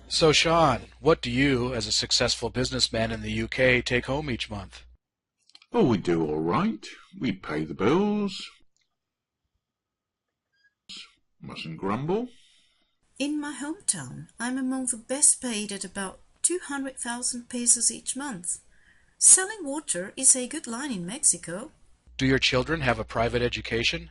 So, Sean, what do you, as a successful businessman in the UK, take home each month? Oh, we do all right. We pay the bills. Mustn't grumble. In my hometown, I'm among the best paid at about 200,000 pesos each month. Selling water is a good line in Mexico. Do your children have a private education?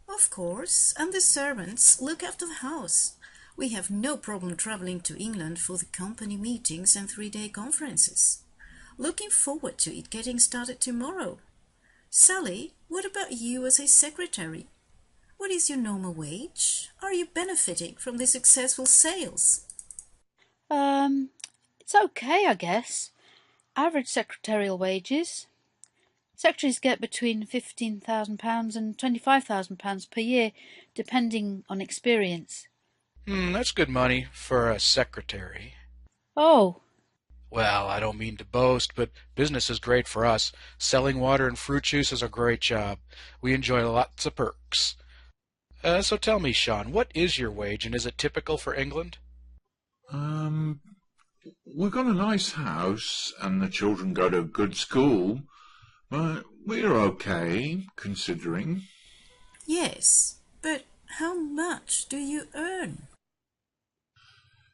Of course, and the servants look after the house. We have no problem traveling to England for the company meetings and 3-day conferences. Looking forward to it getting started tomorrow. Sally, what about you as a secretary? What is your normal wage? Are you benefiting from the successful sales? It's okay, I guess. Average secretarial wages. Secretaries get between £15,000 and £25,000 per year, depending on experience. That's good money for a secretary. Oh. Well, I don't mean to boast, but business is great for us. Selling water and fruit juice is a great job. We enjoy lots of perks. So tell me, Sean, what is your wage, and is it typical for England? We've got a nice house, and the children go to a good school, but we're okay, considering. Yes, but how much do you earn?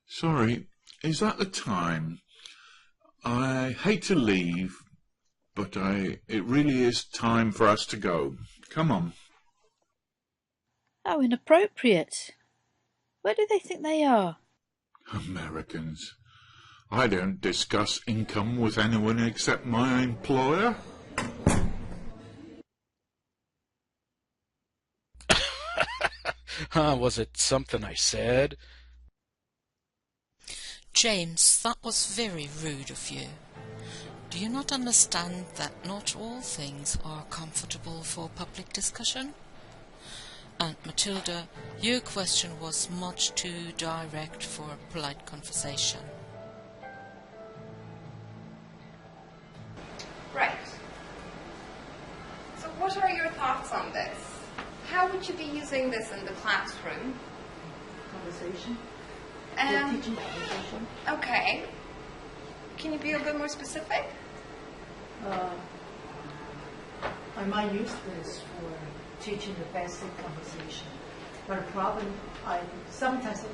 Sorry, is that the time? I hate to leave, but it really is time for us to go. Come on. How inappropriate. Where do they think they are? Americans. I don't discuss income with anyone except my employer. Was it something I said? James, that was very rude of you. Do you not understand that not all things are comfortable for public discussion? And Matilda, your question was much too direct for a polite conversation. Right. So what are your thoughts on this? How would you be using this in the classroom? Conversation. Teaching conversation. Okay. Can you be a bit more specific? I might use this for teaching the basic conversation. But the problem, sometimes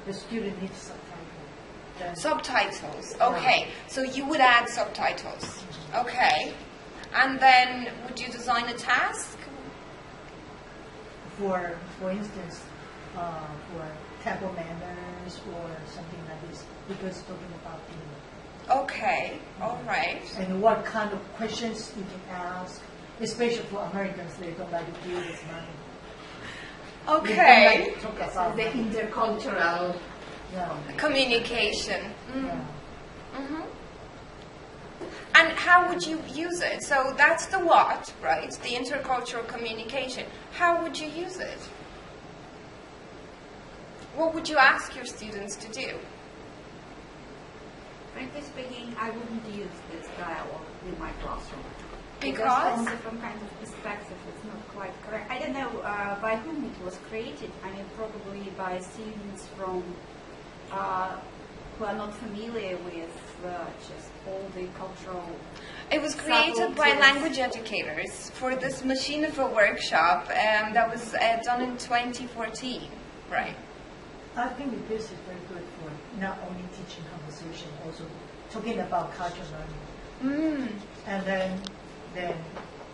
the student needs subtitles. Subtitles. Okay. So you would add subtitles. Okay. And then would you design a task? For instance, for table manners or something like this, because talking about dinner. Okay. All right. And what kind of questions you can ask, especially for Americans, they don't like to deal with money. Okay. They don't like to talk about the intercultural communication. Yeah. Mm-hmm. And how would you use it? So that's the what, right? The intercultural communication. How would you use it? What would you ask your students to do? Frankly speaking, I wouldn't use this dialogue in my classroom. Because? From different kinds of perspectives, it's not quite correct. I don't know by whom it was created. I mean, probably by students from who are not familiar with just all the cultural. It was created by language educators for this Machinima workshop that was done in 2014, right? I think this is very good for not only teaching conversation, also talking about culture learning. And then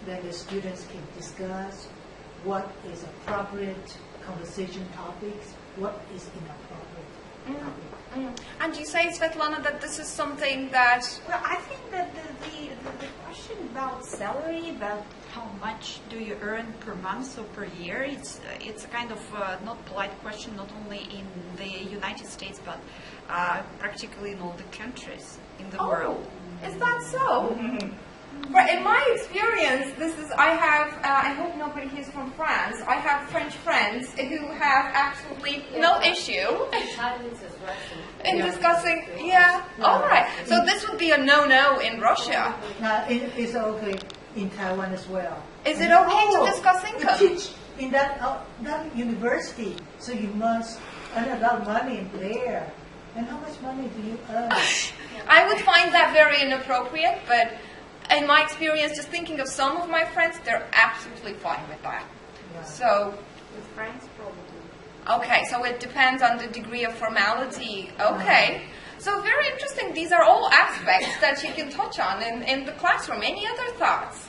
the students can discuss what is appropriate conversation topics, what is inappropriate topic. And you say, Svetlana, that this is something that... Well, I think that the question about salary, about how much do you earn per month or per year, it's a kind of not polite question, not only in the United States, but practically in all the countries in the world. Is that so? But in my experience, I hope nobody here is from France. I have French friends who have absolutely no issue in discussing. Yeah, all right. So this would be a no-no in Russia. It's okay in Taiwan as well. Is it okay to discuss income? You teach in that university, so you must earn a lot of money there. And how much money do you earn? I would find that very inappropriate, but in my experience, just thinking of some of my friends, they're absolutely fine with that. Yeah. So, With friends, probably. okay, so it depends on the degree of formality. Okay. So very interesting. These are all aspects that you can touch on in the classroom. Any other thoughts?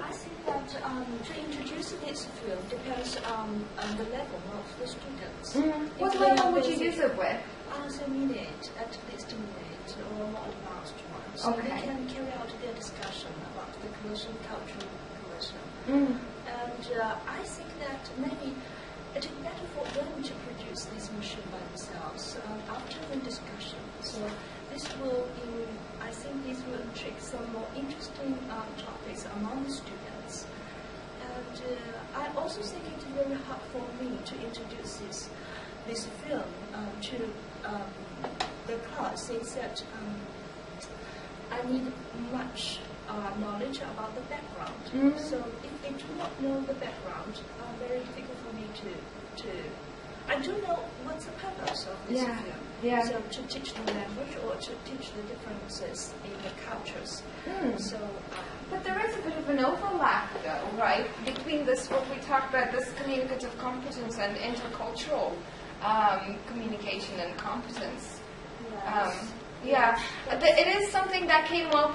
I think that to introduce this field depends on the level of the students. What If they level are would you basic, use it with? intermediate, at least intermediate, or more advanced ones. So Okay. they can carry out their discussion about the cohesion, cultural cohesion. And I think that maybe it is better for them to produce this machine by themselves after the discussion. So this will, I think this will intrigue some more interesting topics among the students. And I also think it's very hard for me to introduce this film to the class, since that I need much knowledge about the background. So if they do not know the background, very difficult for me to. I do know what's the purpose of this film. Yeah. So to teach the language or to teach the differences in the cultures. So. But there is a bit of an overlap, though, right, between this, what we talked about, this communicative competence and intercultural communication and competence. It is something that came up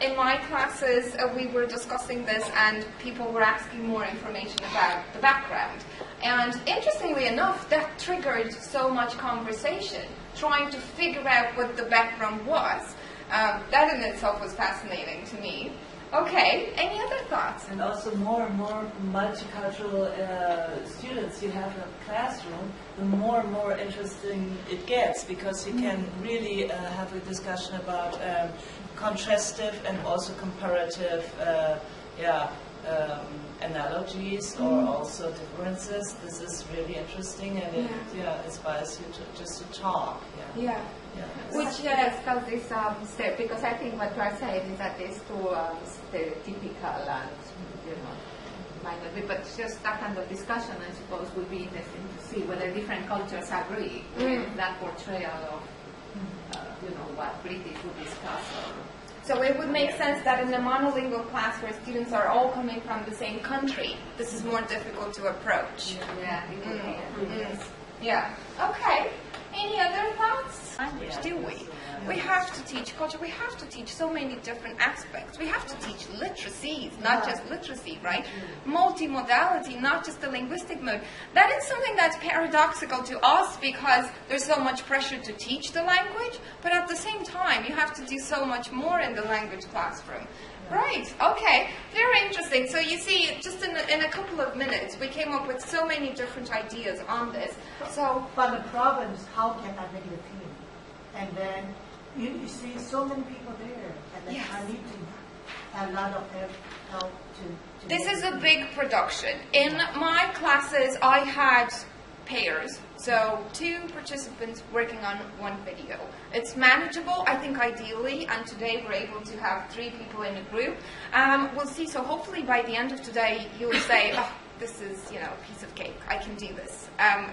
in my classes. We were discussing this, and people were asking more information about the background. And interestingly enough, that triggered so much conversation, trying to figure out what the background was. That in itself was fascinating to me. Okay, any other thoughts? And also more and more multicultural students you have in a classroom, the more and more interesting it gets, because you can really have a discussion about contrastive and also comparative analogies or also differences. This is really interesting, and it inspires you to just to talk. Which discuss this step, because I think what you are saying is that it's too stereotypical and might not be, but just that kind of discussion, I suppose, would be interesting to see whether different cultures agree with that portrayal of what British would discuss. So it would make sense that in a monolingual class where students are all coming from the same country, this is more difficult to approach. Okay. Any other thoughts? Language, do we? We have to teach culture. We have to teach so many different aspects. We have to teach literacies, not just literacy, right? Multimodality, not just the linguistic mode. That is something that's paradoxical to us because there's so much pressure to teach the language, but at the same time, you have to do so much more in the language classroom. Right, okay, very interesting. So you see, just in a couple of minutes, we came up with so many different ideas on this. But the problem is, how can I make the team? And then you see so many people there, and then I need to have a lot of help to This is a big production. In my classes, I had pairs, so 2 participants working on 1 video. It's manageable, I think, ideally, and today we're able to have 3 people in a group. We'll see, so hopefully by the end of today, you'll say, oh, this is, a piece of cake. I can do this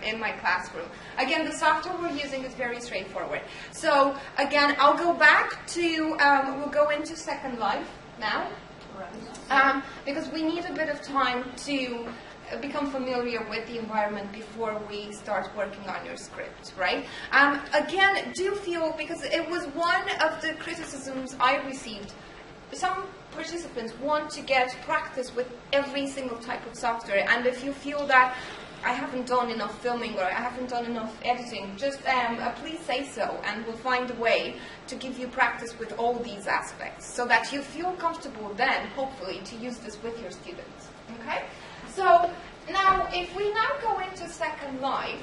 in my classroom. Again, the software we're using is very straightforward. So, again, I'll go back to, we'll go into Second Life now, because we need a bit of time to become familiar with the environment before we start working on your script, right? Again, do feel, because it was one of the criticisms I received, some participants want to get practice with every single type of software, and if you feel that I haven't done enough filming or I haven't done enough editing, just please say so, and we'll find a way to give you practice with all these aspects so that you feel comfortable then, hopefully, to use this with your students. Okay? So now, if we now go into Second Life,